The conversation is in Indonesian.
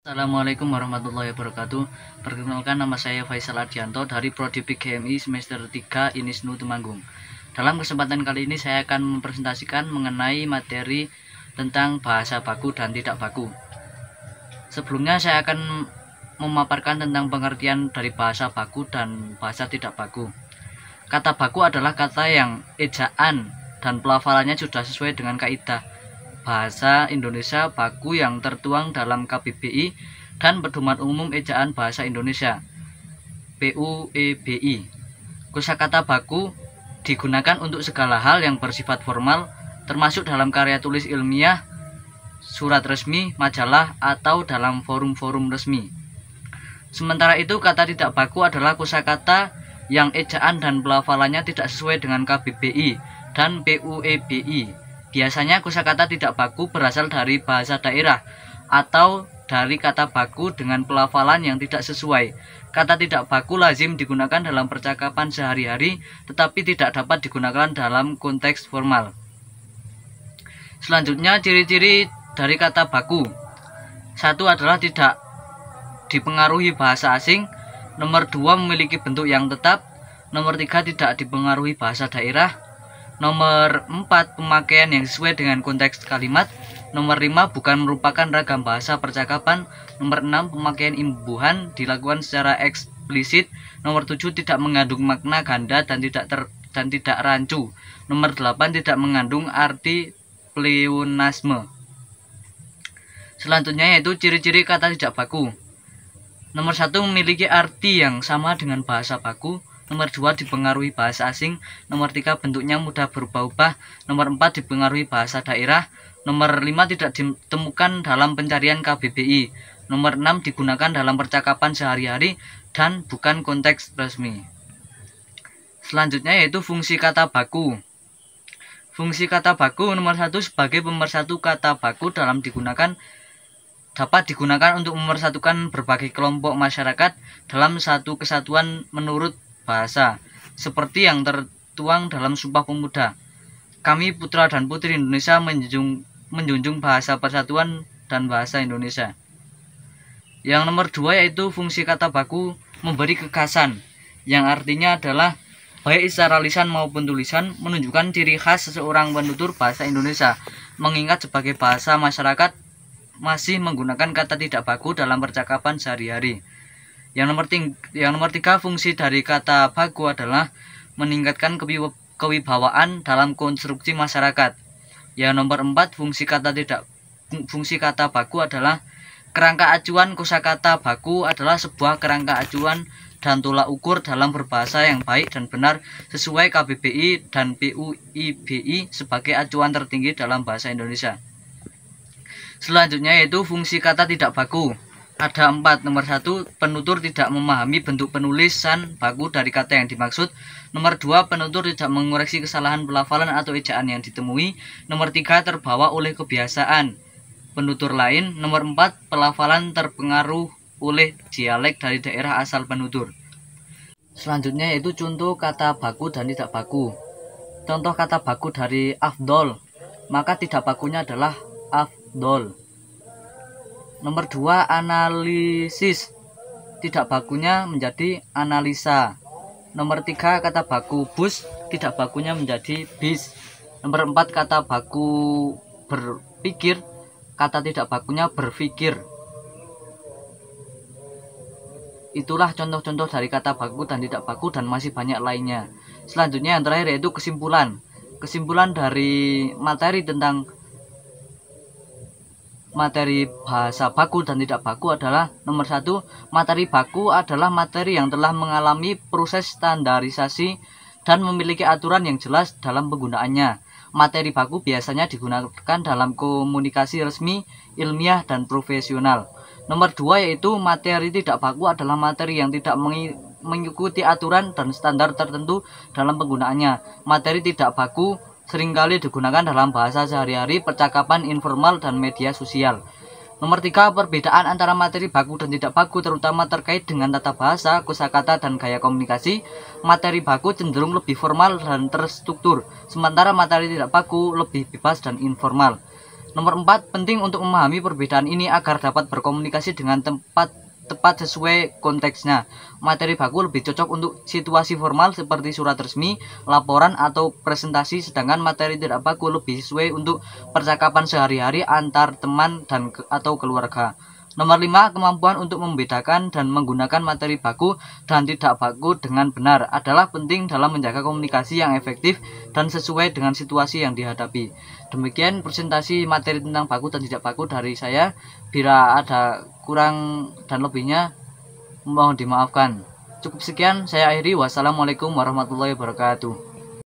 Assalamualaikum warahmatullahi wabarakatuh. Perkenalkan, nama saya Faisal Ardianto dari Prodi PGMI semester 3 Inisnu Temanggung. Dalam kesempatan kali ini saya akan mempresentasikan mengenai materi tentang bahasa baku dan tidak baku. Sebelumnya saya akan memaparkan tentang pengertian dari bahasa baku dan bahasa tidak baku. Kata baku adalah kata yang ejaan dan pelafalannya sudah sesuai dengan kaidah bahasa Indonesia baku yang tertuang dalam KBBI dan Pedoman Umum Ejaan Bahasa Indonesia PUEBI. Kosakata baku digunakan untuk segala hal yang bersifat formal, termasuk dalam karya tulis ilmiah, surat resmi, majalah, atau dalam forum-forum resmi. Sementara itu, kata tidak baku adalah kosakata yang ejaan dan pelafalannya tidak sesuai dengan KBBI dan PUEBI. Biasanya kosakata tidak baku berasal dari bahasa daerah atau dari kata baku dengan pelafalan yang tidak sesuai. Kata tidak baku lazim digunakan dalam percakapan sehari-hari, tetapi tidak dapat digunakan dalam konteks formal. Selanjutnya, ciri-ciri dari kata baku. Satu adalah tidak dipengaruhi bahasa asing. Nomor 2, memiliki bentuk yang tetap. Nomor 3, tidak dipengaruhi bahasa daerah. Nomor 4, pemakaian yang sesuai dengan konteks kalimat. Nomor 5, bukan merupakan ragam bahasa percakapan. Nomor 6, pemakaian imbuhan dilakukan secara eksplisit. Nomor 7, tidak mengandung makna ganda dan tidak rancu. Nomor 8, tidak mengandung arti pleonasme. Selanjutnya yaitu ciri-ciri kata tidak baku. Nomor 1, memiliki arti yang sama dengan bahasa baku. Nomor 2, dipengaruhi bahasa asing. Nomor 3, bentuknya mudah berubah-ubah. Nomor 4, dipengaruhi bahasa daerah. Nomor 5, tidak ditemukan dalam pencarian KBBI. Nomor 6, digunakan dalam percakapan sehari-hari dan bukan konteks resmi. Selanjutnya yaitu fungsi kata baku. Fungsi kata baku nomor 1, sebagai pemersatu kata baku dapat digunakan untuk memersatukan berbagai kelompok masyarakat dalam satu kesatuan menurut bahasa, seperti yang tertuang dalam Sumpah Pemuda. Kami putra dan putri Indonesia menjunjung bahasa persatuan dan bahasa Indonesia. Yang nomor 2 yaitu fungsi kata baku memberi kekhasan, yang artinya adalah baik secara lisan maupun tulisan menunjukkan ciri khas seseorang penutur bahasa Indonesia, mengingat sebagai bahasa masyarakat masih menggunakan kata tidak baku dalam percakapan sehari-hari. Yang nomor 3, fungsi dari kata baku adalah meningkatkan kewibawaan dalam konstruksi masyarakat. Yang nomor 4, fungsi kata baku adalah kerangka acuan. Kosakata baku adalah sebuah kerangka acuan dan tolak ukur dalam berbahasa yang baik dan benar sesuai KBBI dan PUIBI sebagai acuan tertinggi dalam bahasa Indonesia. Selanjutnya yaitu fungsi kata tidak baku. Ada 4. Nomor 1, penutur tidak memahami bentuk penulisan baku dari kata yang dimaksud. Nomor 2, penutur tidak mengoreksi kesalahan pelafalan atau ejaan yang ditemui. Nomor 3, terbawa oleh kebiasaan penutur lain. Nomor 4, pelafalan terpengaruh oleh dialek dari daerah asal penutur. Selanjutnya yaitu contoh kata baku dan tidak baku. Contoh kata baku dari afdol, maka tidak bakunya adalah afdol. Nomor 2, analisis, tidak bakunya menjadi analisa. Nomor 3, kata baku bus, tidak bakunya menjadi bis. Nomor 4, kata baku berpikir, kata tidak bakunya berpikir. Itulah contoh-contoh dari kata baku dan tidak baku dan masih banyak lainnya. Selanjutnya yang terakhir yaitu kesimpulan. Kesimpulan dari materi tentang materi bahasa baku dan tidak baku adalah nomor 1, materi baku adalah materi yang telah mengalami proses standarisasi dan memiliki aturan yang jelas dalam penggunaannya. Materi baku biasanya digunakan dalam komunikasi resmi, ilmiah, dan profesional. Nomor 2 yaitu materi tidak baku adalah materi yang tidak mengikuti aturan dan standar tertentu dalam penggunaannya. Materi tidak baku seringkali digunakan dalam bahasa sehari-hari, percakapan informal, dan media sosial. Nomor 3, perbedaan antara materi baku dan tidak baku terutama terkait dengan tata bahasa, kosakata, dan gaya komunikasi. Materi baku cenderung lebih formal dan terstruktur, sementara materi tidak baku lebih bebas dan informal. Nomor 4, penting untuk memahami perbedaan ini agar dapat berkomunikasi dengan tepat sesuai konteksnya. Materi baku lebih cocok untuk situasi formal seperti surat resmi, laporan, atau presentasi, sedangkan materi tidak baku lebih sesuai untuk percakapan sehari-hari antar teman atau keluarga. Nomor 5, kemampuan untuk membedakan dan menggunakan materi baku dan tidak baku dengan benar adalah penting dalam menjaga komunikasi yang efektif dan sesuai dengan situasi yang dihadapi. Demikian presentasi materi tentang baku dan tidak baku dari saya. Bila ada kurang dan lebihnya, mohon dimaafkan. Cukup sekian, saya akhiri. Wassalamualaikum warahmatullahi wabarakatuh.